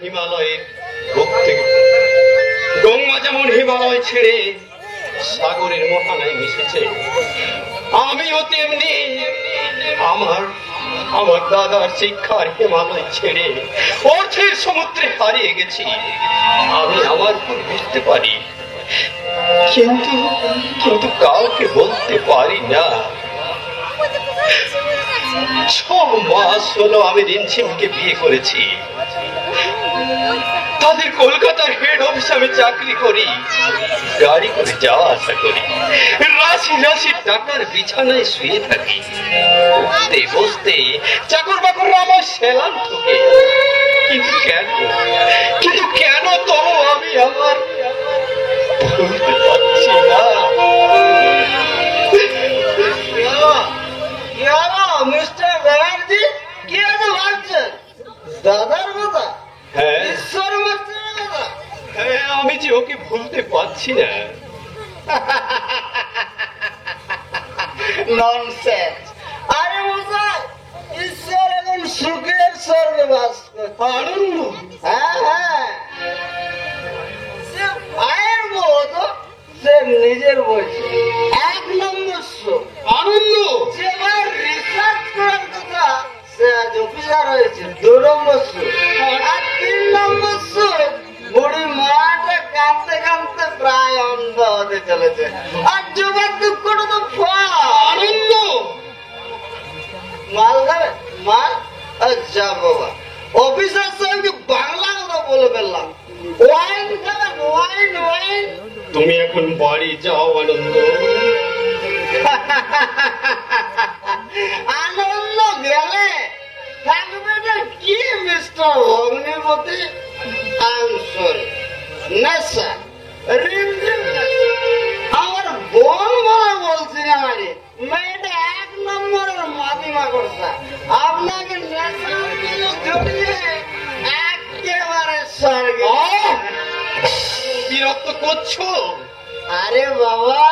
হিমালয়ের বুক থেকে গঙ্গা যেমন হিমালয় ছেড়ে সাগরের মোহনায় মিশেছে, আমিও তেমনি আমার আমার দাদার শিক্ষার হিমালয় ছেড়ে অর্থের সমুদ্রে হারিয়ে গেছি। আমি আমার ভুল বুঝতে পারি, কিন্তু কিন্তু কাউকে বলতে পারি না। 6 মাস হলো আমি রিমঝিমকে বিয়ে করেছি। তাদের কলকাতার হেড অফিসে আমি চাকরি করি, গাড়ি করে যাওয়া আসা করি, রাশি রাশি টাকার বিছানায় শুয়ে থাকি। উঠতে বসতে চাকর বাকররা আমার সেলাম ঠোকে। কিন্তু কেন তবু আমি আমার বলতে পারছি না। মিস্টার ব্যানার্জি, কি এত ভাবছেন? দাদার কথা? হ্যাঁ, ঈশ্বর মাস্টারের কথা? হ্যাঁ, আমি যে ওকে ভুলতে পারছি না। ননসেন্স! আরে মশাই, ঈশ্বর এখন সুখের স্বর্গে বাস করছে। আনন্দ? হ্যাঁ হ্যাঁ, সে ভাইয়ের বউ তো, সে নিজের বলছে 1 নম্বর সুখ। আনন্দ? যে ভাই রিসার্চ করার কথা, সে আজ অফিসার হয়েছে 2 নম্বর সুখ। আর 3 নম্বর সুখ, বুড়ি মাটা কাঁদতে কাঁদতে প্রায় অন্ধ হতে চলেছে। আর যুবার দুঃখটা তো আনন্দ? মাল খাবে? মাল? আচ্ছা বাবা, অফিসার সাহেবকে বাংলা কথা বলে ফেললাম। ওয়াইন খাবেন? Wine wine? তুমি এখন বাড়ি যাও আনন্দ। আনন্দ গেলে থাকবে না কি মিস্টার অগ্নিপতি? আই এম সরি, নেশা, রিমঝিম নেশা। আমার বোন বলে বলছি না, মানে মেয়েটা 1 নম্বরের মাদিমা করছে। আপনাকে নেশার দিকে জড়িয়ে একেবারে স্বর্গে। বিরক্ত করছো? আরে বাবা,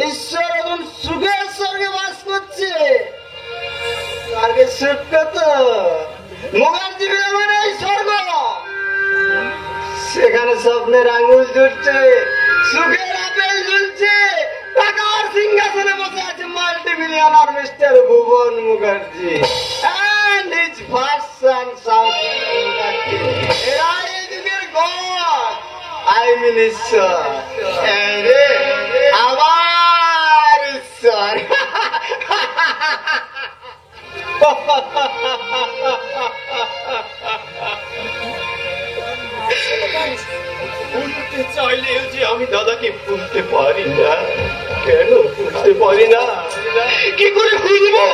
ঈশ্বর এখন সুখের স্বর্গে বাস করছে। আগে সুখ তো মুখার্জি মানে স্বর্গ, সেখানে স্বপ্নের আঙুল জুটছে, সুখের আপেল ঝুলছে, টাকার সিংহাসনে বসে আছে multimillionaire mister Bhuban Mukherjee and his first son South Mukherjee. এরা এই যুগের গড, I mean ঈশ্বর। আরে আমার ঈশ্বর। ভুলতে চাইলেও যে আমি দাদাকে ভুলতে পারি না। কেন ভুলতে পারি না? কি করে ভুলবো?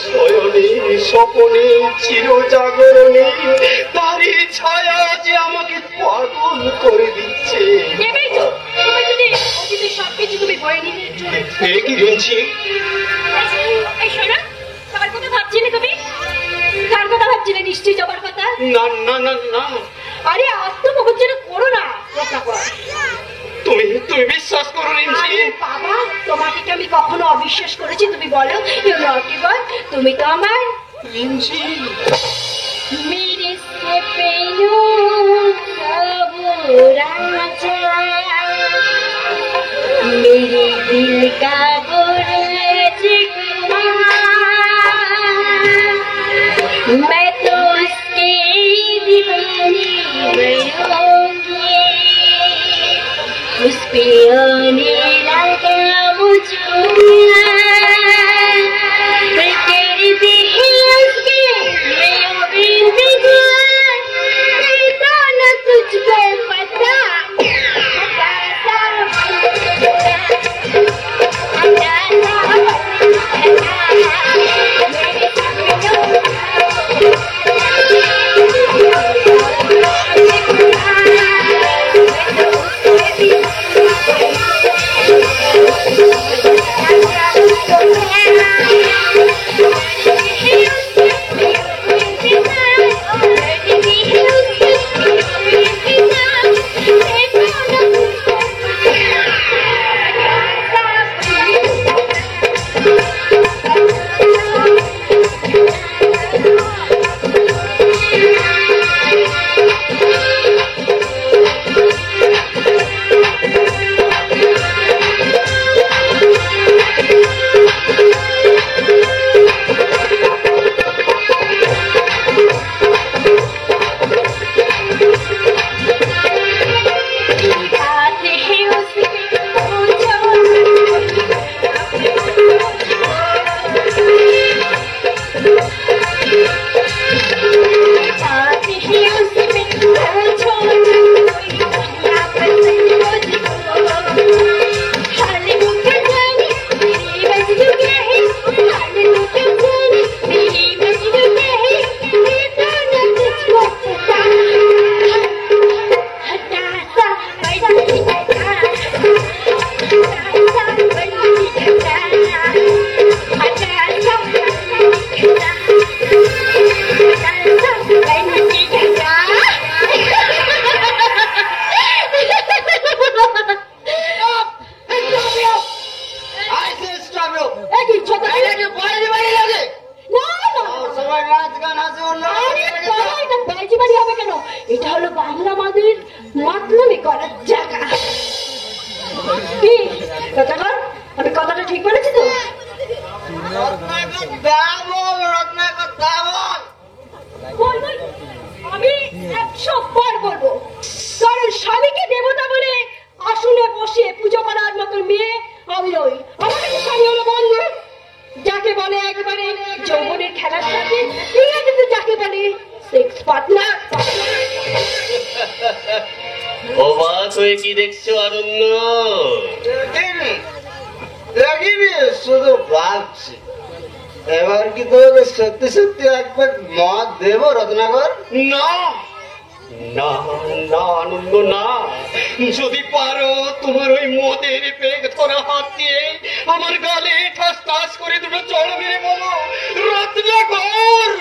শয়নে স্বপনে চিরজাগরণে তারই ছায়া যে আমাকে পাগল করে দিচ্ছে। সবকিছু তুমি বয়ে নিয়ে কি রিমঝিম? কার কথা ভাবছিলে তুমি? কার কথা ভাবছিলে? নিশ্চয়ই যাবার কথা। না না না না, আরে আত্মপ্রবঞ্চনা করো না। তুমি তুমি বিশ্বাস করো রিমঝিম। বাবা, তোমাকে কি আমি কখনো অবিশ্বাস করেছি? তুমি বলো, ইউ নটি বয়, তুমি তো আমার রিমঝিম। मेरे से पहलू सब राजा, मेरे दिल का बुर्ज मैं तो उसके दीवानी बनूंगी, उस पे आने लगा मुझको I'm done. একই ছোট বাড়ি বাড়ি লাগে না না সবাই নাচ গান আছে অন্য এটা বাইজি বাড়ি হবে কেন? এটা হলো বাংলা মাদের মাতলামি করার জায়গা। কি কথা আমি কথাটা ঠিক বলেছি তো? রত্নাকর দাবল রত্নাকর দাবল বলবো আমি 100 বার বলবো, কারণ স্বামীকে দেবতা বলে আসনে বসে পুজো করার মতো মেয়ে আমি নই। আমার কাছে স্বামী হলো বন্ধু, যাকে বলে একেবারে যৌবনের খেলার সাথে, ইংরেজিতে যাকে বলে সেক্স পার্টনার। অবাক হয়ে কি দেখছো অরণ্য? দেখিনি, শুধু ভাবছি এবার কি তোকে সত্যি সত্যি একবার মদ দেবো রত্নাকর? না না না আনন্দ না, যদি পারো তোমার ওই মদের পেগ ধরা হাত দিয়ে আমার গালে ঠাস ঠাস করে দুটো চড় মেরে বলো, রত্নাকর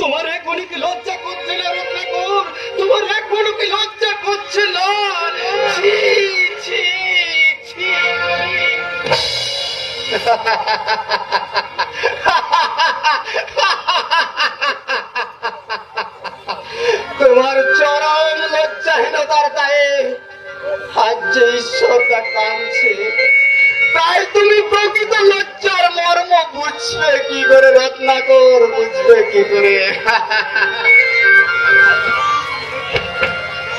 তোমার এখনই কি লজ্জা করছে না? রত্নাকর তোমার এখনও কি লজ্জা করছে না? ছি ছি ছি। তোমার চরম লজ্জাহীনতার দায়ে আজ যে ঈশ্বরটা কাঁদছে, তাই তুমি প্রকৃত লজ্জার মর্ম বুঝবে কি করে রত্নাকর, বুঝবে কি করে?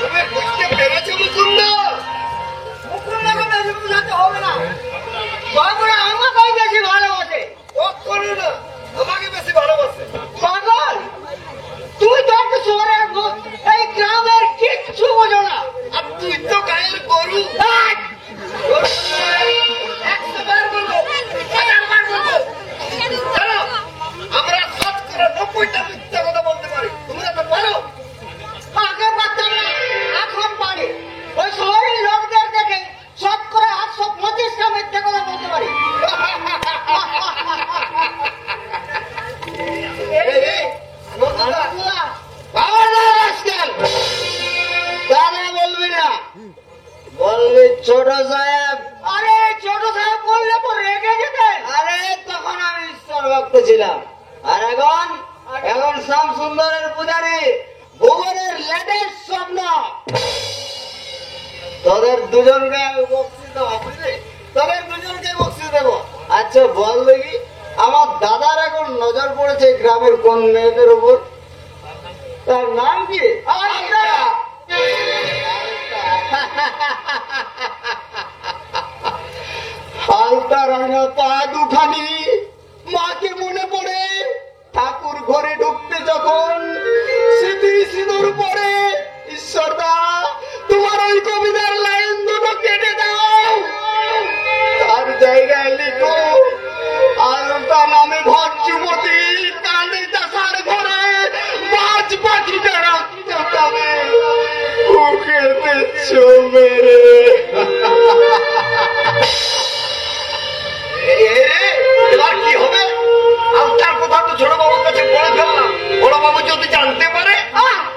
তুমি বুঝতে পেরেছো মুকুন্দ? মুকুন্দকে বেশি বুঝাতে হবে না, বাবুরা আমাকেই বেশি ভালোবাসে। ও করো না, আমাকে বেশি ভালোবাসে। পাগল, তুমি তো একটা শহরের ভূত, এই গ্রামের কিচ্ছু বোঝো না। আর তুই তো গায়ের গরু। জানো, আমরা 90টা মিথ্যা কথা বলতে পারি, তোমরা তো পারো। আগে পারতাম না, এখন পারি। ওই শহরের লোকদের দেখে শতকরা 825টা মিথ্যা কথা বলতে পারি। দাদা বলবি না, বলবি ছোট সাহেব। আরে ছোট সাহেব বললে তো রেগে যেতেন। আরে তখন আমি ঈশ্বর ভক্ত ছিলাম, আর এখন শ্যাম সুন্দরের পূজারী, ভুবনের লেটেস্ট স্বপ্ন। তোদের দুজনকে বক্সি দেবো, বুঝলি? তোদের দুজনকে বক্সি দেবো। আচ্ছা বল দেখি, আমার দাদার এখন নজর পড়েছে গ্রামের কোন মেয়েদের উপর? তার নাম কি? হালকা রাঙা পা দুখানি, মাকে মনে পড়ে ঠাকুর ঘরে ঢুকতে যখন স্মৃতি সিঁদুর পরে। ঈশ্বরদা, তোমার ওই কবিতার লাইন দুটো কেটে দাও, তার জায়গায় লিখো আলতা নামে ঘর যুবতী, কানে চাষার ঘরে মাছ পাখি যারা চাটাবে, ওকে দিচ্ছ মেরে। এবার কি হবে? আলতার কথা তো ছোট বাবুর কাছে বলে ফেললাম, বড় বাবু যদি জানতে পারে।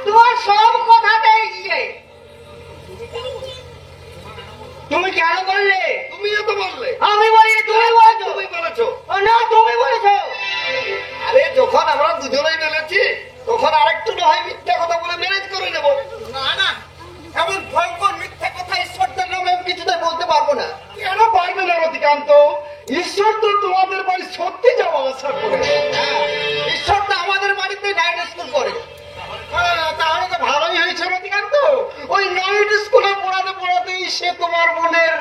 তোমার সব কথাতেই গিয়ে তুমি কেন বললে? তুমিও তো বললে। আমি বলি তুমি বলেছো। তুমি বলেছো। না তুমি বলেছো। আরে যখন আমরা দুজনেই বলেছি, তখন আরেকটু না হয় মিথ্যা কথা বলে ম্যানেজ করে নেব। না না, এমন ভয়ঙ্কর মিথ্যা কথা ঈশ্বরদের নামে আমি কিছুতে বলতে পারবো না। কেন পারবে না রতিকান্ত? ঈশ্বর তো তোমাদের বাড়ি সত্যি যাওয়া আশা করে। ঈশ্বরটা আমাদের বাড়িতে নাইট স্কুল করে। তাহলে তো ভালোই হয়েছে রতিকান্ত, ওই নাইট স্কুলে পড়াতে পড়াতেই সে তোমার মনের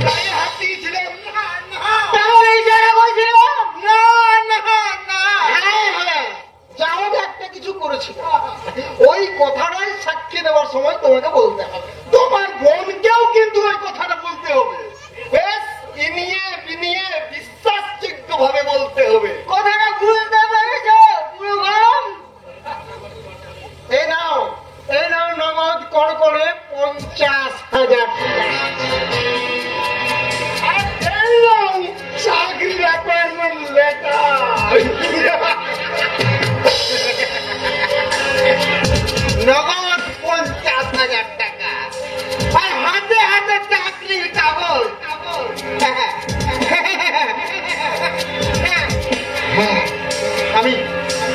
গায়ে হাত দিয়েছিলাম। তাহলে এই জায়গা বলছিল না না না। যা আমাকে একটা কিছু করেছিল, ওই কথাটাই সাক্ষী দেওয়ার সময় তোমাকে বলতে হবে। তোমার বোনকেও কিন্তু ওই কথাটা বলতে হবে, বেশ ইনিয়ে বিনিয়ে বিশ্বাসযোগ্য ভাবে বলতে হবে। কথাটা বুঝতে পেরেছ পুরোগাম? এই নাও নগদ করে 50,000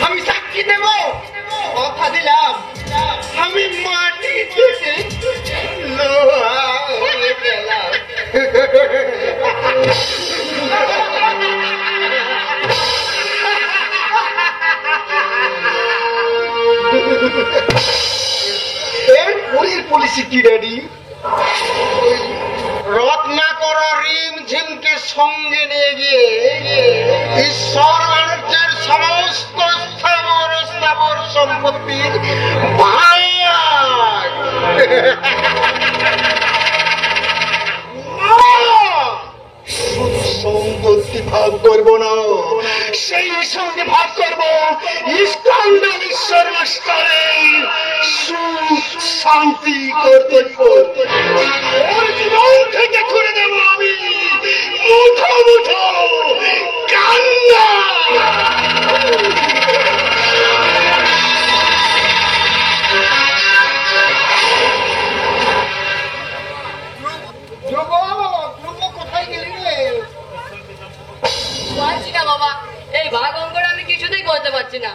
আমি সাক্ষী দেব, কথা দিলাম আমি মাটি থেকে লোহা হয়ে গেলাম। পুলিশি কি রেডি? রত্নাকর রিম ঝিমকে সঙ্গে নিয়ে গিয়ে ঈশ্বর মানুষের সমস্ত স্থাবর সম্পত্তির ভাগ সম্পত্তি ভাগ করবো না, সেই সঙ্গে ভাগ করবো ঈশ্বর মাস্টারের শান্তি কর্তব্য। ওর জীবন থেকে করে দেবো আমি মুঠো মুঠো কান্না। কোথায় গেলি রে? পারছি না বাবা, এই ভাগ অঙ্কটা আমি কিছুতেই করতে পারছি না।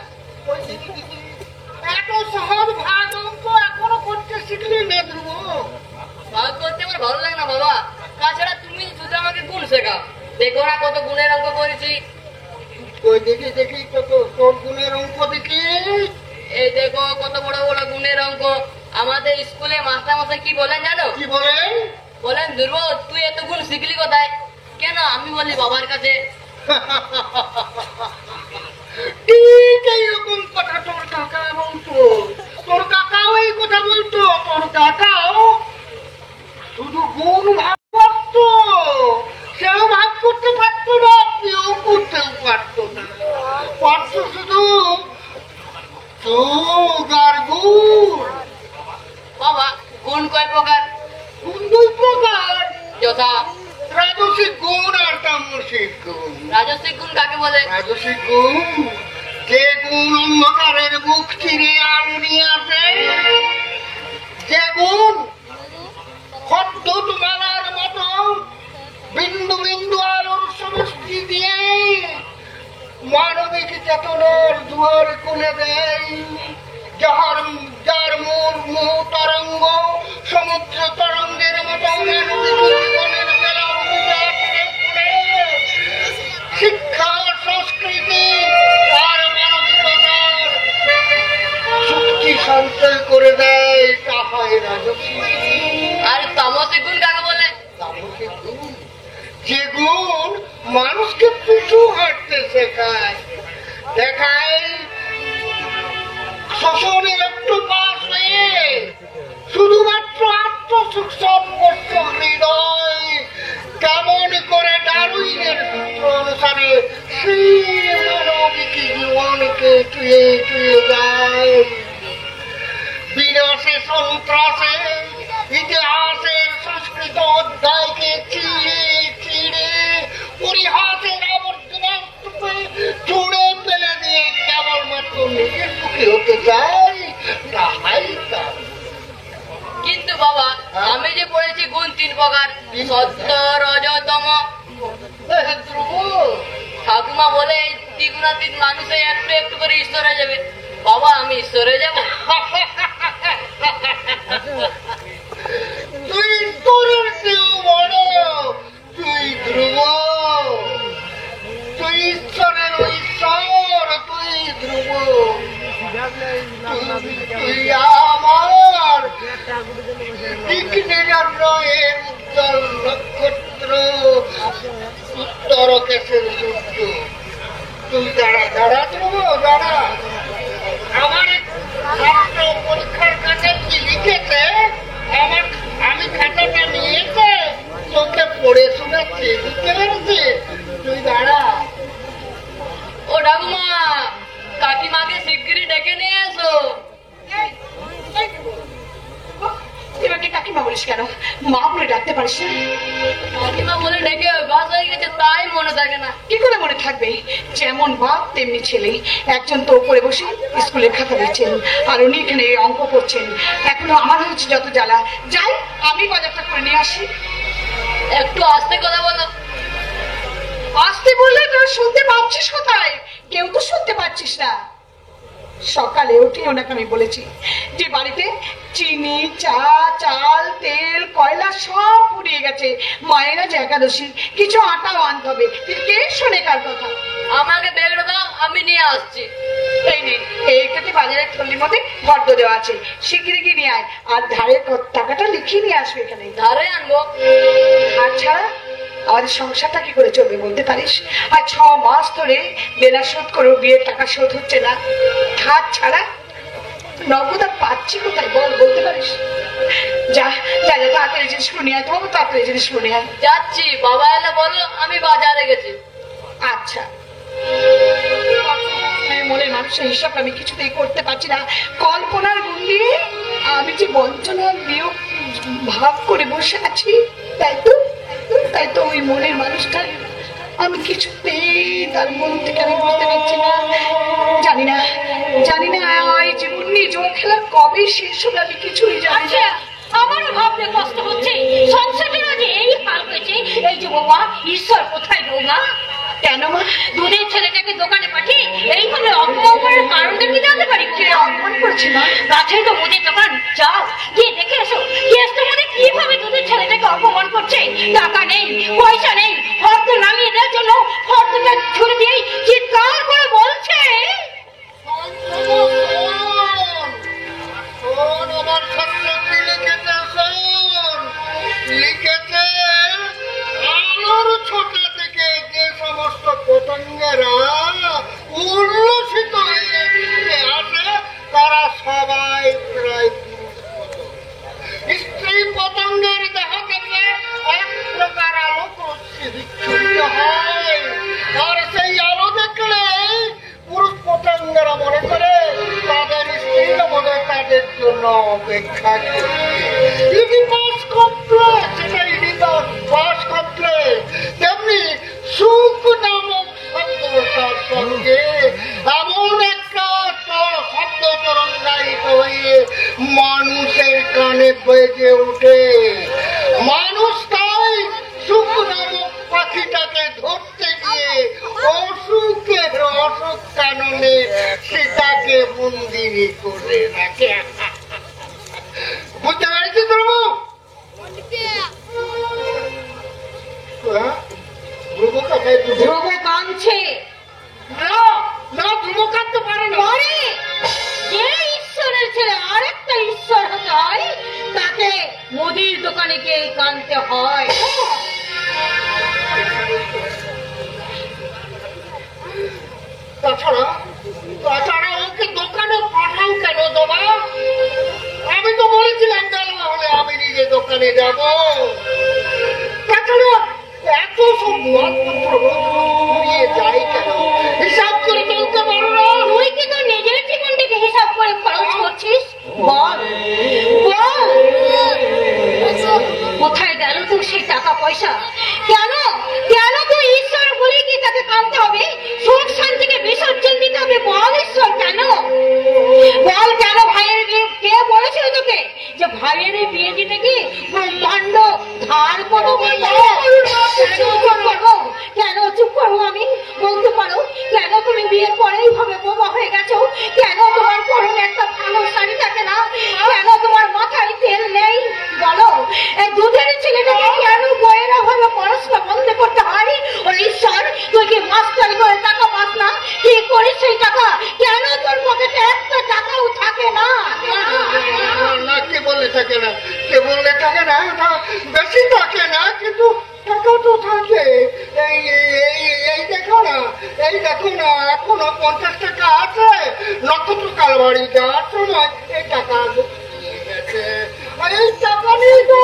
এত সহজ ভাগ অঙ্ক এখনো করতে শিখলি না ধ্রুব? ভাগ করতে আমার ভালো লাগে না বাবা, তাছাড়া তুমি শুধু আমাকে গুণ শেখাও। দেখো না কত গুণের অঙ্ক করেছি। ওই দেখি দেখি কত কোন গুণের অঙ্ক দেখি। এই দেখো কত বড় বড় গুণের অঙ্ক। আমাদের স্কুলে মাস্টারমশাই কি বলেন জানো? কি বলেন? বলেন ধ্রুব তুই এত গুণ শিখলি কোথায়? কেন আমি বলি বাবার কাছে। ঠিক এইরকম কথা তোর কাকা বলতো, তোর কাকাও এই কথা বলতো। তোর কাকাও শুধু গুণ ভাগ করতো, সেও ভাগ করতে পারতো না, কেউ করতেও পারতো না। পারতো শুধু যোগ আর গুণ। বাবা গুণ কয় প্রকার? গুণ দুই প্রকার, যথা রাজসিক গুণ আর তামসিক গুণ। রাজস্বিক গুণ কাকে বলে? রাজসিক গুণ যে গুণ অন্ধকারের বুক চিরে আলো নিয়ে আসে, যে গুণ খদ্দুত মালার মতো বিন্দু বিন্দু আলোর সমষ্টি দিয়ে মানবিক চেতনার দুয়ার খুলে দেয়, যার মূল তরঙ্গ সমুদ্র তরঙ্গের মতো মানবিক জীবনের বেলা শিক্ষা সংস্কৃতি আর মানবিকতার শক্তি সঞ্চয় করে দেয়, তা হয় রাজসিক। আর তামসিক গুণ কাকে বলে? তামসিক গুণ যে গুণ মানুষকে পিছু হাঁটতে শেখায়, দেখায় শোষণের একটু পাশ হয়ে শুধুমাত্র আত্মসুখ সংঘর্ষ হৃদয় কেমন করে ডারউইনের সূত্র অনুসারে সেই মানবিক জীবনকে টুয়ে টুয়ে যায়। বিনাশে সন্ত্রাসে ইতিহাসের সংস্কৃত অধ্যায়কে চিড়ে চিড়ে পরিহাসের আবর্জনা ছুঁড়ে ফেলে দিয়ে কেবলমাত্র নিজের সুখী হতে চায়, তাহাই তার। কিন্তু বাবা আমি যে পড়েছি গুণ 3 প্রকার, সত্য রজতম। ঠাকুমা বলে এই দ্বিগুণাতীত মানুষে একটু একটু করে ঈশ্বর হয়ে যাবে। বাবা আমি ঈশ্বর হয়ে যাবো? তুই তোরের কেউ বড়, তুই ধ্রুব, তুই ঈশ্বরের ঈশ্বর, তুই ধ্রুব, তুই আমার দিক নিরন্বয়ের উজ্জ্বল নক্ষত্র, উত্তর কেশের সূর্য। তুই দাঁড়া দাঁড়া ধ্রুব দাঁড়া। আমার ছাত্র পরীক্ষার কাছে কি লিখেছে আমি খাতাটা নিয়েছে তোকে পড়ে শোনাচ্ছি, বুঝতে পেরেছিস? তুই দাঁড়া। ও ঠাকুমা কাকিমাকে শিগগিরই ডেকে নিয়ে এসো। এবারে কাকিমা বলিস কেন? মা বলে ডাকতে পারিস না? কাকিমা বলে ডেকে অভ্যাস হয়ে গেছে, তাই মনে থাকে না। কি করে মনে থাকবে? যেমন বাপ তেমনি ছেলে। একজন তো উপরে বসে স্কুলের খাতা দিচ্ছেন, আর উনি এখানে অঙ্ক করছেন। এখনো আমার হচ্ছে যত জ্বালা। যাই আমি বাজারটা করে নিয়ে আসি। একটু আস্তে কথা বলো। আসতে বললে তোরা শুনতে পাচ্ছিস কোথায়? কেউ তো শুনতে পাচ্ছিস না। সকালে উঠে ওনাকে আমি বলেছি যে বাড়িতে চিনি, চা, চাল, তেল, কয়লা সব পুড়িয়ে গেছে। মায়েরা যে একাদশী, কিছু আটাও আনতে হবে। কে শোনে কার কথা? আমাকে বেগড়ে দাও, আমি নিয়ে আসছি। এই নে, এইটাতে বাজারের থলির মধ্যে ফর্দ দেওয়া আছে, শিগগিরি গিয়ে নিয়ে আয়। আর ধারের টাকাটা লিখিয়ে নিয়ে আসবে এখানে। ধারে আনবো? আর ছাড়া আমাদের সংসারটা কি করে চলবে বলতে পারিস? আর 6 মাস ধরে দেনা শোধ করে বিয়ের টাকা শোধ হচ্ছে না। ধার ছাড়া নগদ আর পাচ্ছি কোথায় বল, বলতে পারিস? যা যা যা, তাড়াতাড়ি জিনিসগুলো নিয়ে আয়, তোমাকে তাড়াতাড়ি জিনিসগুলো নিয়ে আয়। যাচ্ছি, বাবা এলে বলো আমি বাজারে গেছি। আচ্ছা। মনের মানুষের হিসাব আমি কিছুতেই করতে পারছি না। কল্পনার গুলি আমি যে বঞ্চনা বিয়োগ ভাব করে বসে আছি, তাই তো ওই মনের মানুষটা আমি কিছুতেই তার মন থেকে আমি বুঝতে পারছি না। জানি না এই জীবন নিয়ে জোর খেলা কবে শেষ হবে আমি কিছুই জানি না। আমারও ভাবতে কষ্ট হচ্ছে, সংসারেরও যে এই হাল হয়েছে। এই যে বৌমা, ঈশ্বর কোথায় বৌমা? কেন মা? দুধের ছেলেটাকে দোকানে পাঠিয়ে এইভাবে অপমানের কারণটা কি জানতে পারি? কে অপমান করেছে মা? গাছেই তো মুদির দোকান, যাও গিয়ে দেখে এসো কেসটার মধ্যে কিভাবে দুধের ছেলেটাকে অপমান করছে। টাকা নেই, পয়সা নেই, ফর্দ নামিয়ে দেওয়ার জন্য ফর্দটা ছুড়ে দিয়েই চিৎকার করে বলছে, পতঙ্গেরা উল্লসিত হয়ে আসে, তারা সবাই প্রায় স্ত্রী পতঙ্গের দেহ থেকে এক প্রকার আলোক বিচ্ছুরিত হয়। আর সেই আলো দেখলে পুরুষ পতঙ্গেরা মনে করে তাদের স্ত্রীরা মনে তাদের জন্য অপেক্ষা করে। ইডিপাস কমপ্লেক্স, এটা ইডিপাস পাস কমপ্লেক্স। তেমনি সুখ নামক শব্দটার সঙ্গে এমন একটা শব্দ তরঙ্গায়িত হয়ে মানুষের কানে বেজে ওঠে। মানুষ তাই সুখ নামক পাখিটাকে ধরতে গিয়ে অসুখের অসুখ কারণে সেটাকে মন্দিরে করে রাখে। বুঝতে পেরেছি ধ্রুব? ধ্রুব কাঁদছে না, ধ্রুব কাঁদতে পারে না। যে ঈশ্বরের ছেলে আরেকটা ঈশ্বর হতে হয়, তাকে মুদির দোকানে গিয়ে কানতে হয়। তাছাড়া ওকে দোকানে পাঠাও কেন তোমা? আমি তো বলেছিলাম বেলা হলে আমি নিজে দোকানে যাব। তাছাড়া এত সব মালপত্র ঘুরিয়ে যাই কেন? হিসাব করে বলতে পারো না? তুই কি তোর নিজের জীবনটাকে হিসাব করে খরচ করছিস? বল বল, কোথায় গেল তোর সেই টাকা পয়সা? কেন কেন তুই ঈশ্বর বলে কি তাকে কাঁদতে হবে? সুখ শান্তিকে বিসর্জন দিতে হবে? বল ঈশ্বর কেন? বল কেন ভাইয়ের বিয়ে? কে বলেছিল তোকে যে ভাইয়ের বিয়ে দিতে কি ব্রহ্মাণ্ড ধার করবো? কেন চুপ করবো আমি? বলতে পারো কেন তুমি বিয়ের পরেই ভাবে বোমা হয়ে গেছো? কেন তোমার পরনে একটা ভালো শাড়ি থাকে না? কেন তোমার মাথায় তেল নেই? বলো, এই দুধের ছেলেটাকে কেন বইয়েরা ভাবে পড়াশোনা বন্ধ করতে হয়? ও ঈশ্বর, তুই কি মাস্টার করে টাকা পাস না? কি করিস সেই টাকা? কেন তোর পকেটে একটা টাকাও থাকে না? না, কে বললে থাকে না? কে বললে থাকে না? বেশি থাকে না, কিন্তু টাকা তো থাকে। এই দেখো না, এখনো 50 টাকা আছে। নক্ষত্র কালবাড়ি যাওয়ার সময় এই টাকা নিয়ে গেছে। এই টাকা নিয়ে তো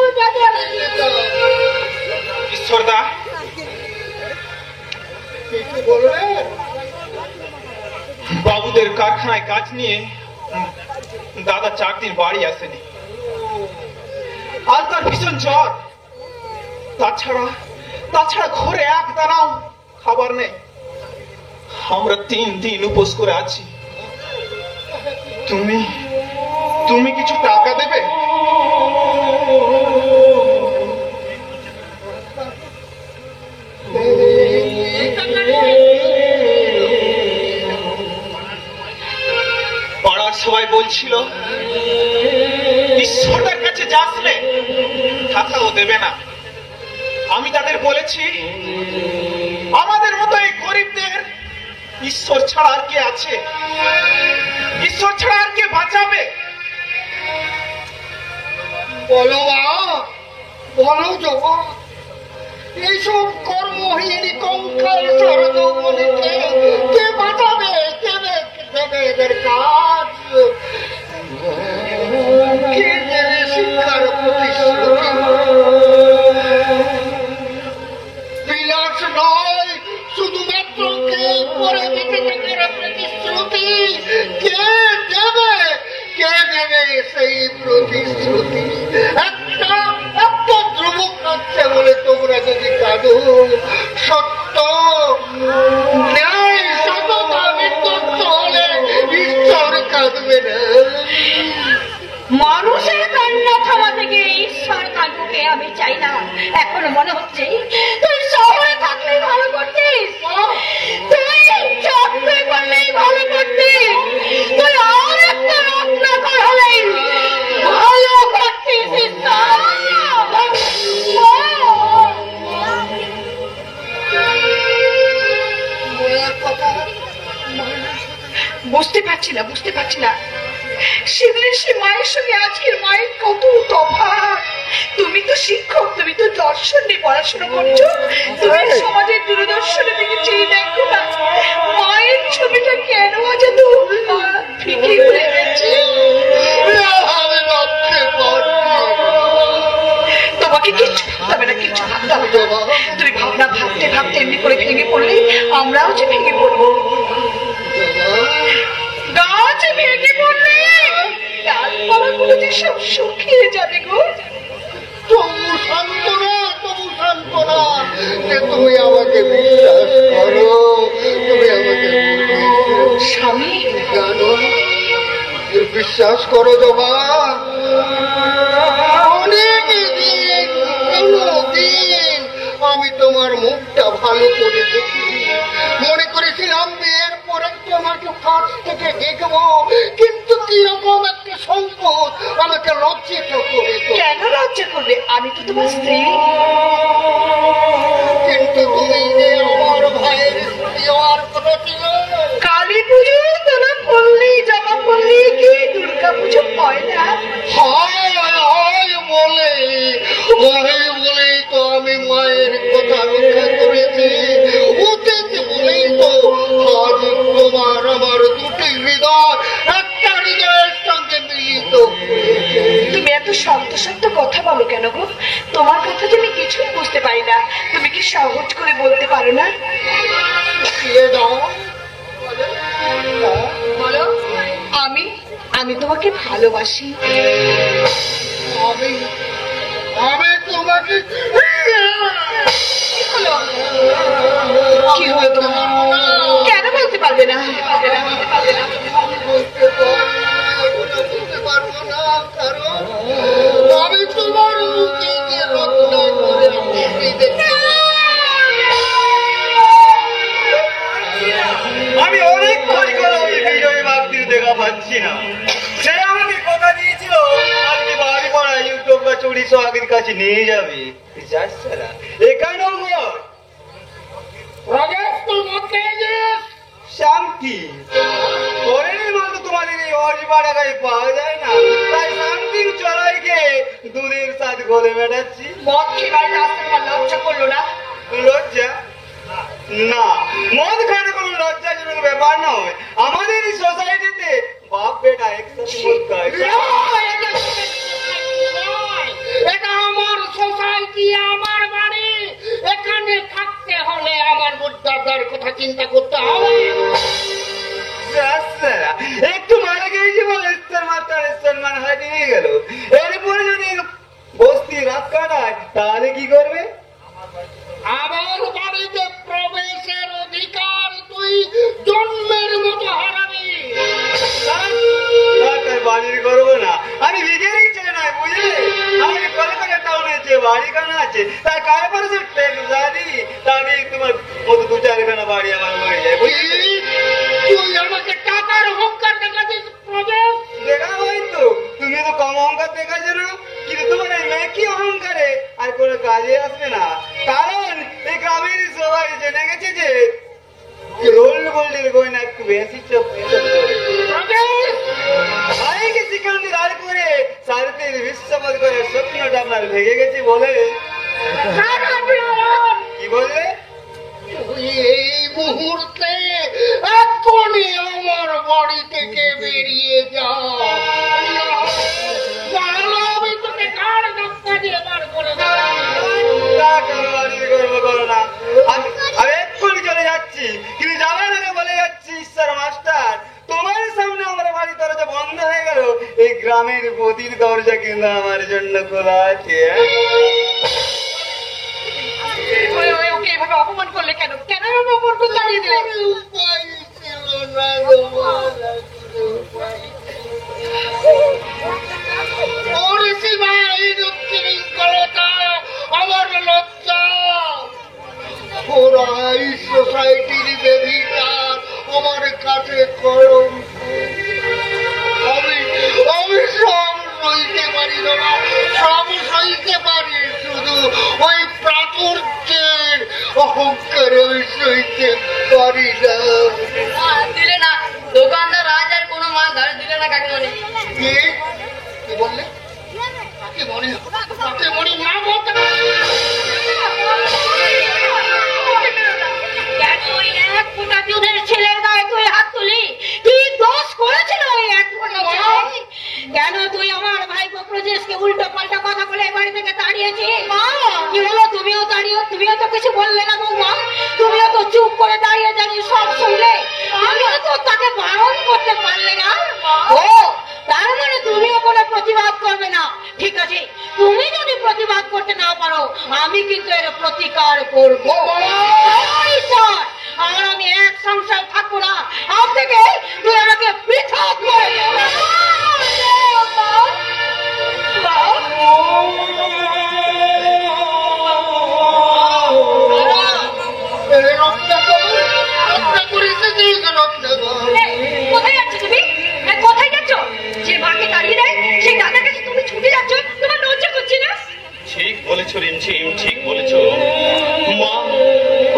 ঈশ্বরদা, কিছু বলবেন? বাবুদের কারখানায় কাজ নিয়ে দাদা 4 দিন বাড়ি আসেনি। আর তার ভীষণ জ্বর। তাছাড়া ঘরে এক দানাও খাবার নেই। আমরা 3 দিন উপোস করে আছি। তুমি কিছু টাকা দেবে? বলছিল ঈশ্বরের কাছে যাসলে থাকাও দেবে না। আমি তাদের বলেছি আমাদের মতো এই গরিবদের ঈশ্বর ছাড়া আর কে আছে? ঈশ্বর ছাড়া আর কে বাঁচাবে? বলো মা, বলো জবা, এইসব কর্মহীন কঙ্কাল সরজৌবনীকে কে বাঁচাবে? কে দেবে এদের কাজ? কে দেবে শিক্ষার প্রতিশ্রুতি? বিলাস নয়, শুধুমাত্র কে করে দিতে থাকার প্রতিশ্রুতি? কে দেবে? কে দেবে সেই প্রতিশ্রুতি? একটা ধ্রুবক কাঁদছে বলে তোমরা যদি কাঁদো, সত্য ন্যায় সততা বিধ্বস্ত হলে ঈশ্বর কাঁদবে না। মানুষের কান্না থামাতে গিয়ে ঈশ্বর কাঁদবে আমি চাই না। এখন মনে হচ্ছে তুই শহরে থাকলেই ভালো করতিস, তুই চাকরি করলেই ভালো করতিস, তুই আর একটা রত্নাকর হলেই ভালো করতিস। বুঝতে পারছি না সেদিনের সে মায়ের সঙ্গে আজকের মায়ের কত তফাৎ। তুমি তো শিক্ষক, তুমি তো দর্শন নিয়ে পড়াশোনা করছো, তুমি সমাজের দূরদর্শনের দিকে চেয়ে দেখো না, মায়ের ছবিটা কেন আজ এত ফিকে হয়ে গেছে? তোমাকে কিচ্ছু ভাবতে হবে না, কিচ্ছু ভাবতে হবে না। তুমি ভাবনা ভাবতে ভাবতে এমনি করে ভেঙে পড়লে আমরাও যে ভেঙে পড়বো। গাছ ভেঙে পড়লে গাছপালাগুলো যে সব শুকিয়ে যাবে গো। তবু সান্ত্বনা, যে তুমি আমাকে বিশ্বাস করো, তুমি আমাকে স্বামী জানো, বিশ্বাস করো জবা। অনেক দিন, কোনদিন আমি তোমার মুখটা ভালো করে দেখি, মনে করেছিলাম বিয়ের পরে তোমাকে কাছ থেকে দেখবো, কিন্তু কিরকম একটা সংকোচ আমাকে লজ্জিত করে। কেন লজ্জা করবে? আমি তো তোমার স্ত্রী। কিন্তু তুমি যে আমার ভাইয়ের স্ত্রী হওয়ার কথা ছিল। কালী পুজো তোরা করলেই, জমা করলেই কি দুর্গা পুজো হয় না? হয় বলেই তো আমি মায়ের কথা রক্ষা করেছি, অতীত বলেই তো আজ তোমার আমার দুটি হৃদয় একটা হৃদয়ের সঙ্গে মিলিত। তুমি এত শক্ত শক্ত কথা বলো কেন গো? তোমার কথা যে আমি কিছুই বুঝতে পারি না, তুমি কি সহজ করে বলতে পারো না? বলো। আমি তোমাকে ভালোবাসি। আমি তোমাকে কি হলো তোমার? কেন বলতে পারবে না? বলতে পারবো না, কারণ আমি তোমার মুখে যে রত্না করে আমি অনেক খোঁজ করলাম, বিজয়ী বাগদির দেখা পাচ্ছি না। সে আমাকে কথা দিয়েছিল আর কি বাড়ি পড়া ইউটিউব বা চুরি সোহাগের কাছে নিয়ে যাবে। যাচ্ছে না এখানেও শান্তি করেনি মাত্র তোমাদের এই অরিপাড়া গায়ে পাওয়া যায় না, তাই শান্তির চড়াই গিয়ে দুধের সাথ গলে বেড়াচ্ছি। মদ খেয়ে লজ্জা করলো না? লজ্জা না, মদ খাওয়ার কোনো লজ্জাজনক ব্যাপার নয়। আমাদের এই সোসাইটিতে বাপ বেটা একসাথে মদ খায়। এটা আমার সোসাইটি, আমার বাড়ি, এখানে থাকতে হলে আমার মর্যাদার কথা চিন্তা করতে হবে। একটু মারা গিয়েছি বলে সম্মান হারিয়ে গেল। এরপরে যদি বস্তি রাত কাটায় তাহলে কি করবে? আমার বাড়িতে প্রবেশের অধিকার তুই জন্মের মতো হারাবি। বাড়ির করবো না, আমি ভিখারি ছেলে নয় বুঝলে। আমাকে কলকাতা টাউনে যে বাড়ি খানা আছে তার কারপারের ট্যাক্স জানি, তা আমি তোমার মতো দু চারখানা বাড়ি আমার বাড়ি গোল্ডের গয়না একটু বেশি চোখ ভাইকে চিকনটি দাঁড় করে সারথীর বিশ্বপদ করে স্বপ্নটা আপনার ভেঙে গেছে বলে কি বললে? এই মুহূর্তে এখনই আমার বাড়ি থেকে বেরিয়ে যাও, আমি তোকে কার ধাক্কা দিয়ে বার করে আমি এক্ষুনি চলে যাচ্ছি, কিন্তু যাবার আগে বলে যাচ্ছি ঈশ্বর মাস্টার, তোমার সামনে আমার বাড়ি দরজা বন্ধ হয়ে গেল, এই গ্রামের প্রতির দরজা কিন্তু আমার জন্য খোলা আছে। ওকে এভাবে অপমান করলে কেন? কেন অপমান করে দাঁড়িয়ে দিলে? উপায় ছিল না গো মা, আমার লজ্জা, ওরা সোসাইটির বেবিটার আমার কাছে করম, আমি সব সইতে পারি না, সব সইতে পারি, শুধু ওই প্রাচুর্যের অহংকার আমি সইতে পারি না। দিলে না দোকানদার রাজার কোনো মাল ধার দিলে না কাকিমণি। কি বললে? কাকিমণি না বলতে ছেলের গায়ে তুই হাত তুলি? কি দোষ করেছিল ওই এক ফোঁটা ছেলে? কেন তুই আমার ভাইপো প্রজেশকে উল্টো পাল্টা কথা বলে বাড়ি থেকে তাড়িয়েছিস? কি হলো, তুমিও তো কিছু বললে না বৌমা? তুমিও তো চুপ করে দাঁড়িয়ে দাঁড়িয়ে সব শুনলে, তুমিও তো তাকে বারণ করতে পারলে না। ও তার মানে তুমিও কোনো প্রতিবাদ করবে না? ঠিক আছে, তুমি যদি প্রতিবাদ করতে না পারো, আমি কিন্তু এর প্রতিকার করবো। আর আমি এক সংসার থাকবো না, আজ থেকে তুই আমাকে পৃথক করে দে। কোথায় যাচ্ছ তুমি? কোথায় যাচ্ছ? যে মাকে তাড়িয়ে দেয় সেই দাদার কাছে তুমি ছুটে যাচ্ছ, তোমার লজ্জা করছে না? ঠিক বলেছো রিমঝিম, ঠিক বলেছো মা,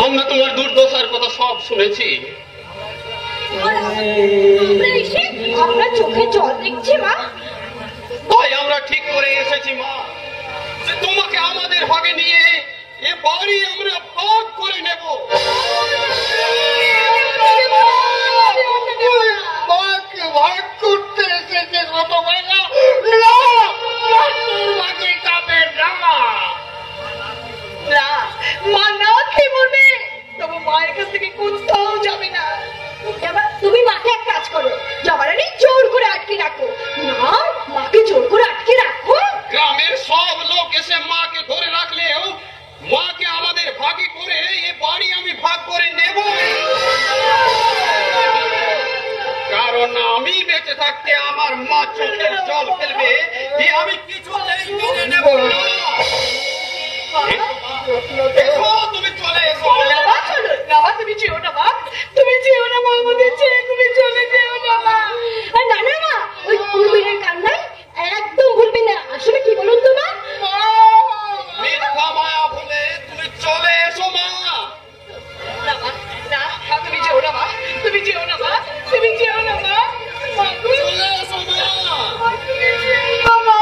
আমরা তোমার দুর্দশার কথা সব শুনেছি। আপনার চোখে জল দেখছি মা। তাই আমরা ঠিক করে এসেছি মা, যে তোমাকে আমাদের ভাগে নিয়ে এ বাড়ি আমরা ভাগ করে নেব। মাকে ভাগ করতে এসেছে হতভাগা, মাকে যাবে না। মা না কি বলবে, তবু মায়ের কাছ থেকে কোথাও যাবে না। তুমি মাকে এক কাজ করো, জবারানি জোর করে আটকে রাখো। না, মাকে জোর করে আটকে রাখো। গ্রামের সব লোক এসে মাকে ধরে রাখলেও মাকে আমাদের ভাগে করে এ বাড়ি আমি ভাগ করে নেব, কারণ আমি বেঁচে থাকতে আমার মা চোখের জল ফেলবে, যে আমি কিছুতেই মেনে নেব না। তুমি চলে এসো। তুমি যেও না মা, তুমি যেও না মা, আমাদের ছেড়ে তুমি চলে যেও না মা। না না মা, ওই কুমিরের কান্নায় একদম ভুলবে না। আসলে কি বলুন তো মা, মিথ্যা মায়া বলে তুমি চলে এসো মা। তুমি যেও না মা, তুমি যেও না মা, তুমি যেও না মা, চলে এসো মা। তুমি যেও না মা।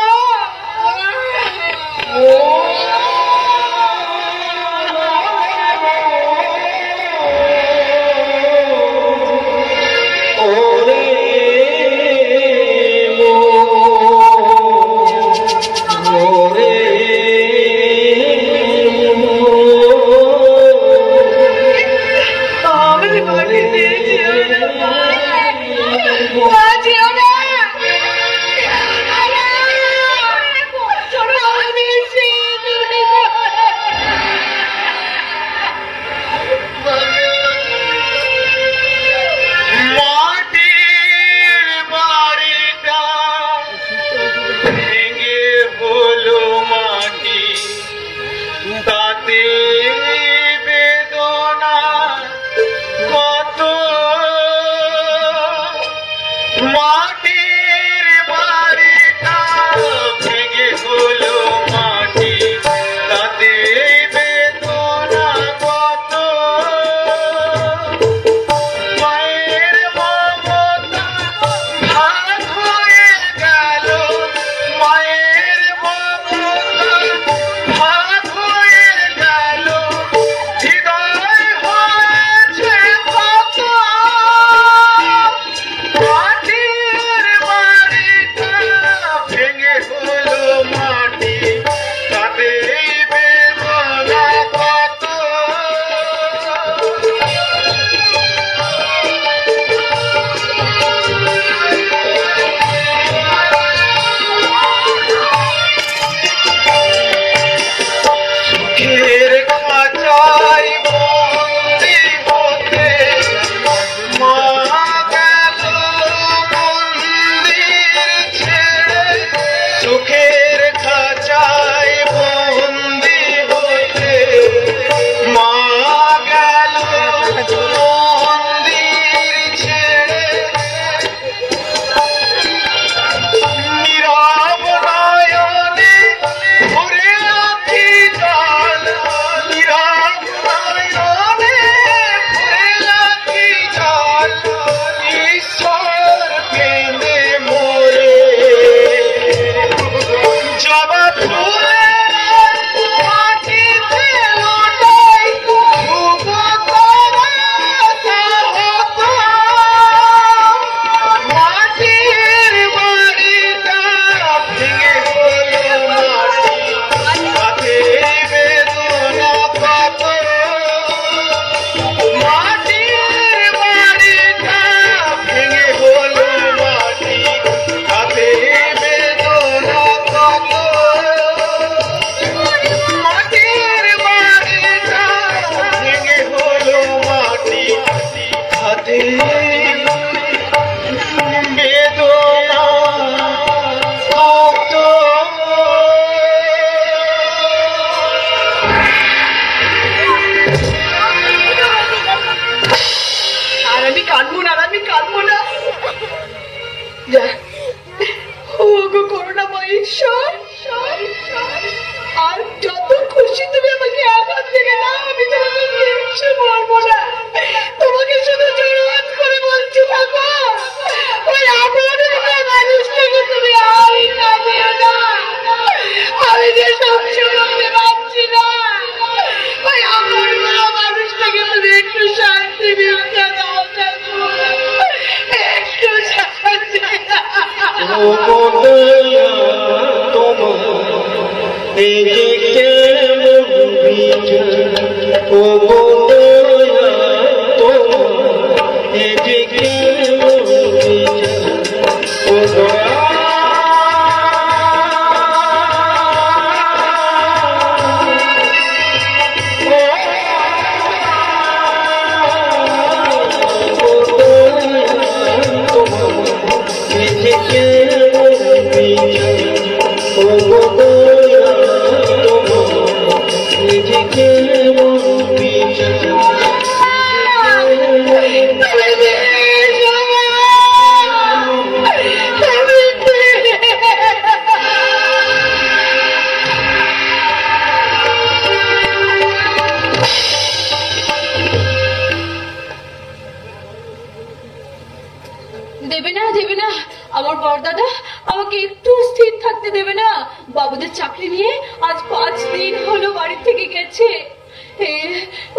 আমার বড়দাদা আমাকে একটু স্থির থাকতে দেবে না। বাবুদের চাকরি নিয়ে আজ 5 দিন হলো বাড়ি থেকে গেছে।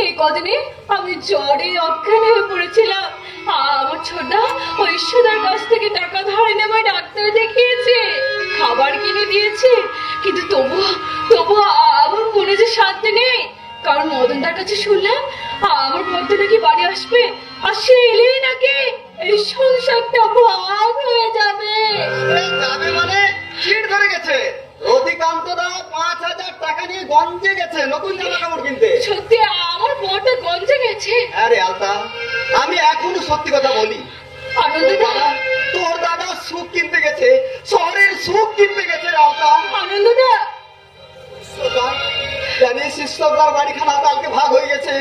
এই কদিনে আমি জ্বরে অজ্ঞান হয়ে পড়েছিলাম। আমার ছোটদা ওই ঈশ্বরের কাছ থেকে টাকা ধার নেওয়া ডাক্তার দেখিয়েছে, খাবার কিনে দিয়েছে, কিন্তু তবু আমার মনে যে শান্তি নেই। কারণ মদনদার কাছে শুনলাম আমার বড়দা নাকি বাড়ি আসবে, আর সে এলেই নাকি এই সংসারটা ভাগ হয়ে যাবে। যাবে মানে চিট ধরে গেছে। অধিকান্ত দা 5,000 টাকা নিয়ে গঞ্জে গেছে নতুন জামা কাপড় কিনতে। সত্যি আমার বড়টা গঞ্জে গেছে? আরে আলতা, আমি এখনো সত্যি কথা বলি। আনন্দদা, তোর দাদা সুখ কিনতে গেছে, শহরের সুখ কিনতে গেছে রে আলতা। আনন্দদা, জানিস শিষ্যদার বাড়িখানা কালকে ভাগ হয়ে গেছে।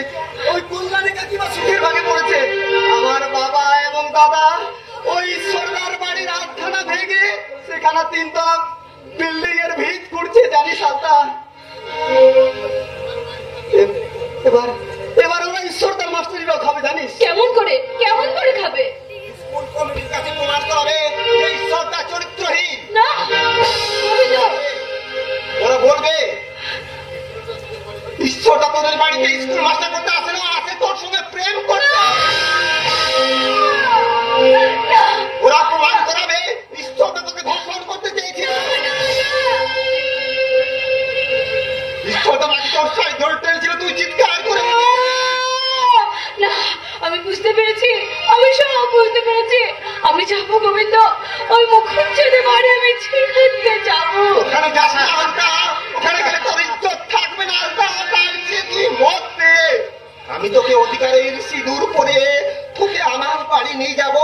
ওই কল্যাণী কাকিমা সুখের ভাগে পড়েছে। আমার বাবা এবং দাদা ওই ঈশ্বরদার বাড়ির আটখানা ভেঙে সেখানে 3 তলা বিল্ডিং এর ভিত করছে, জানিস আলতা। এবার ওরা ঈশ্বরদার মাস্টারিরাও খাবে, জানিস? কেমন করে খাবে? স্কুল কমিটির কাছে প্রমাণ করাবে যে ঈশ্বরদা চরিত্রহীন। না, ওরা বলবে ঈশ্বরদা তোদের বাড়িতে স্কুল মাস্টার করতে আসে না, আসে তোর সঙ্গে প্রেম করতে। ওরা প্রমাণ করাবে ঈশ্বরদা তোকে ধর্ষণ করতে চেয়েছিল। ঈশ্বরদা নাকি তোর সাই ধরে টেনেছিল, তুই চিৎকার করে। না, আমি বুঝতে পেরেছি, আমি সব বুঝতে পেরেছি। আমি যাবো গোবিন্দ, ওই মুখুজ্জেদের বাড়ি আমি ছিখাতে যাবো। ওখানে যাস না আলতা, ওখানে গেলে তোর ইজ্জত থাকবে না আলতা। তার চেয়ে তুই মত দে, আমি তোকে অধিকারের সিঁদুর পরে তোকে আমার বাড়ি নিয়ে যাব।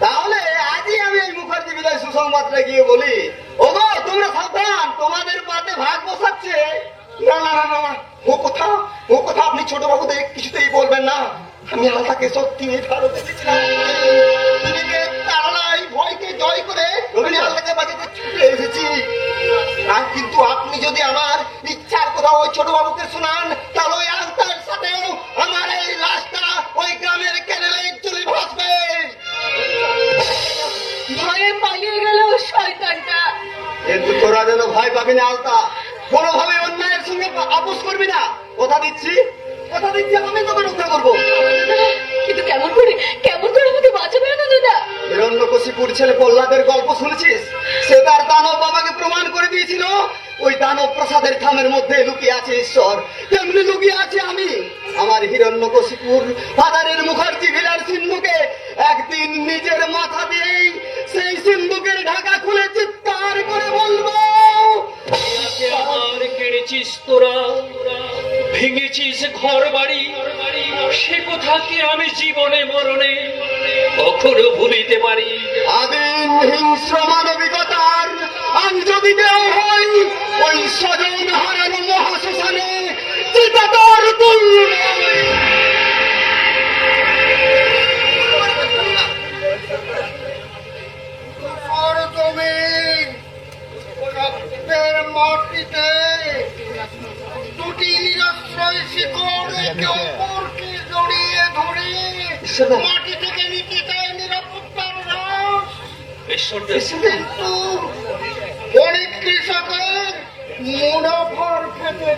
তাহলে আজই আমি এই মুখার্জি বিদায় সুসংবাদটা গিয়ে বলি, ওগো তোমরা সাবধান, তোমাদের পাতে ভাগ বসাচ্ছে। না না না না, ও কথা আপনি ছোট বাবুদের কিছুতেই বলবেন না। আমি আলতাকে সত্যি ভালো দেখেছিলাম। তারাই ভয়কে জয় করে আমি আলতাকে বাঁচাতে ছুটে এসেছি। আর কিন্তু আপনি যদি আমার ইচ্ছার কথা ওই ছোট বাবুকে শোনান, তাহলে ওই আলতার সাথেও আমার এই লাশটা ওই গ্রামের ক্যানেলে চলে ভাসবে। ভয়ে পালিয়ে গেল শয়তানটা। কিন্তু তোরা যেন ভয় পাবি না আলতা, কোনোভাবে অন্যায়ের সঙ্গে আপোষ করবি না। কথা দিচ্ছি আমি তোকে রক্ষা করবো। কিন্তু কেমন করে আমাকে বাঁচাবে আনন্দদা? হিরণ্যকশিপুর ছেলে প্রহ্লাদের গল্প শুনেছিস? সে তার দানব বাবাকে প্রমাণ করে দিয়েছিল ওই দানব প্রসাদের থামের মধ্যে লুকিয়ে আছে ঈশ্বর, তেমনি লুকিয়ে আছে আমি। আমার হিরণ্যকশিপুর ফাদারের মুখার্জি ভিলার সিন্ধুকে একদিন নিজের মাথা দিয়েই সেই সিন্ধুকের ঢাকা খুলে চিৎকার করে বলবো, কেড়েছিস তোরা, ভেঙেছিস ঘর বাড়ি, সে কথা কি আমি জীবনে মরণে কখনো ভুলিতে পারি? আদিম হিংস্র মানবিকতার আমি যদি দেও হই, ওই স্বজন হারানো মহাশ্মশানে চিতাতর তুল্য। মাটিতে দুটি নিরাশ্রয় শিকড় একে অপরকে জড়িয়ে ধরে মাটি থেকে নিতে চায় নিরাপত্তার রস। কিন্তু অনেক কৃষকের মুনাফার খেতে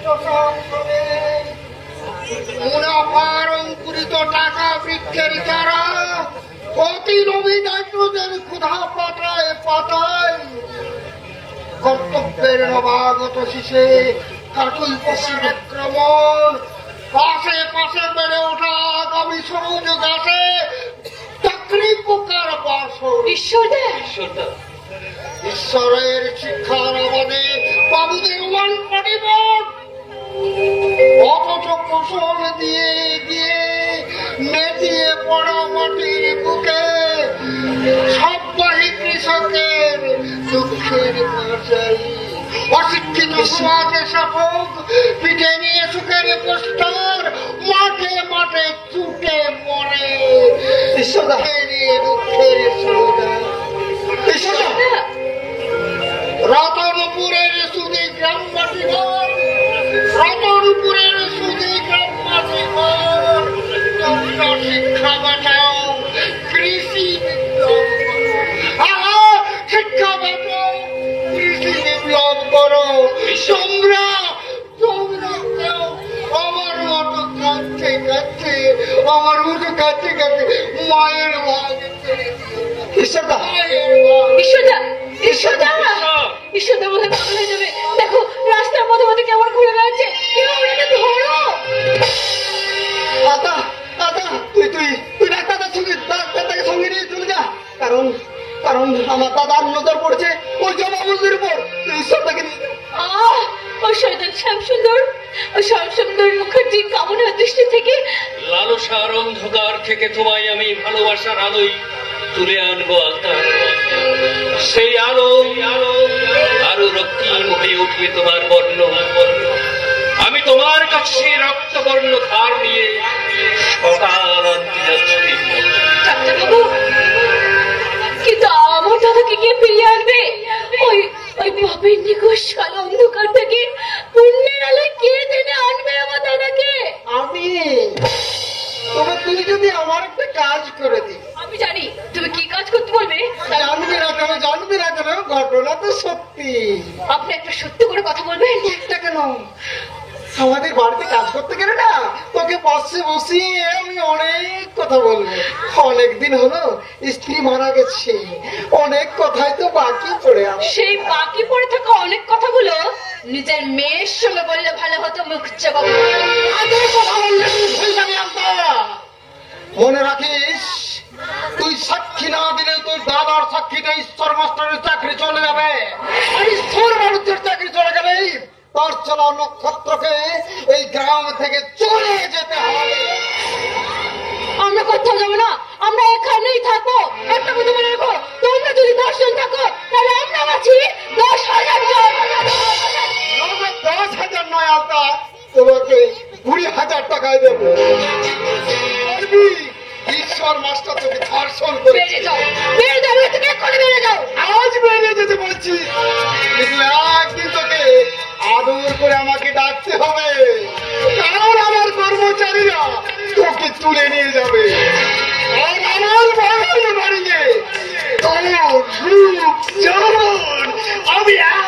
মুনাফার অঙ্কুরিত টাকা বৃক্ষের চারা অতি নবী নাইট্রোজেন ক্ষুধা পাতায় কর্তব্যের নবাগত শিশে কাটুই পশুর আক্রমণ আশেপাশে বেড়ে ওঠা আগামী সবুজ গাছে চাকরি পোকার বাসর। ঈশ্বরের শিক্ষার আবাদে বাবুদের মান পড়িব, অথচ ফসল দিয়ে গিয়ে মেজিয়ে পড়া মাটির বুকে সবাই কৃষকের দুঃখের ভাষাই। অশিক্ষিত সমাজে শাসক পিঠে নিয়ে সুখের পোস্টার মাঠে মাঠে ছুটে মরে নিয়ে দুঃখের সৌদা। রতনপুরের সুদী গ্রামবাসী ঘর, রতনপুরের সুদী গ্রামবাসী ঘর, তোমরা শিক্ষা বাঁচাও, কৃষি বিপ্লব করো। শিক্ষা বাঁচাও, কৃষি বিপ্লব করো। আমার মতো কাঁদতে কাঁদতে, আমার মতো কাঁদতে কাঁদতে মায়ের ভাগ ছেড়ে দিও। ঈশ্বরদা, ঈশ্বরদা, ঈশ্বরদা, ঈশ্বরদা বলে পাগল হয়ে যাবে। দেখো রাস্তার মধ্যে মধ্যে কেমন ঘুরে বেড়াচ্ছে, কেউ ওনাকে ধরো। আদা আদা, তুই ডাক্তারকে সঙ্গে নিয়ে চলে যা, কারণ আমার দাদার নজর পড়ছে ওই জমাবন্দির উপর। তুই ঈশ্বরদাকে ওই শয়তান শ্যামসুন্দর, ওই শ্যামসুন্দর মুখার্জি কামনার দৃষ্টি থেকে, লালসার অন্ধকার থেকে তোমায় আমি ভালোবাসার আলোয় তুলে আনবো আলতা। সেই আলো আরো রক্তিম হয়ে উঠবে তোমার বর্ণ। আমি তোমার কাছে রক্তবর্ণ ধার নিয়ে সকাল আনতে যাচ্ছি। ডাক্তারবাবু, কিন্তু আমার দাদাকে গিয়ে ফিরিয়ে আনবে ওই পাপের নিকষ কালো অন্ধকার থেকে পুণ্যের আলোয় কে টেনে আনবে আমার দাদাকে? আমি। তবে তুই যদি আমার একটা কাজ করে দিস। আমি জানি তুমি কি কাজ করতে বলবে। জানবি না কেন, ঘটনা তো সত্যি। আপনি একটা সত্যি করে কথা বলবেন। একটা কেন, আমাদের বাড়িতে কাজ করতে গেলে না তোকে পাশে বসিয়ে আমি অনেক কথা বলবো। অনেকদিন হলো স্ত্রী মারা গেছে, অনেক কথাই তো বাকি পড়ে আছে। সেই বাকি পড়ে থাকা অনেক কথাগুলো নিজের মেয়ের সঙ্গে বললে ভালো হতো। মুখুজ্জেবাবু, মনে রাখিস, তুই সাক্ষী না দিলে তোর দাদার সাক্ষীটা ঈশ্বর মাস্টারের চাকরি চলে যাবে, আর ঈশ্বর মানুষের চাকরি চলে গেলেই তোর চলা নক্ষত্রকে এই গ্রাম থেকে চলে যেতে হবে। আমরা কোথাও যাবো না, আমরা এখানেই থাকবো। একটা কথা মনে রাখো, তোমরা যদি 10 জন থাকো তাহলে আমরা আছি 10,000 জন। 10,000 নয় আলতা, তোমাকে 20,000 টাকায় দেবো। ঈশ্বর মাস্টার তোকে ধর্ষণ করে বেরিয়ে যাও, বেরিয়ে যাও, এ থেকে এক্ষুনি বেরিয়ে যাও। আজ বেরিয়ে যেতে বলছি। একদিন তোকে আদর করে আমাকে ডাকতে হবে, কারণ আমার কর্মচারীরা তোকে তুলে নিয়ে যাবে। আর আমার বাড়ির বাড়িতে তোর রূপ যেমন আমি এক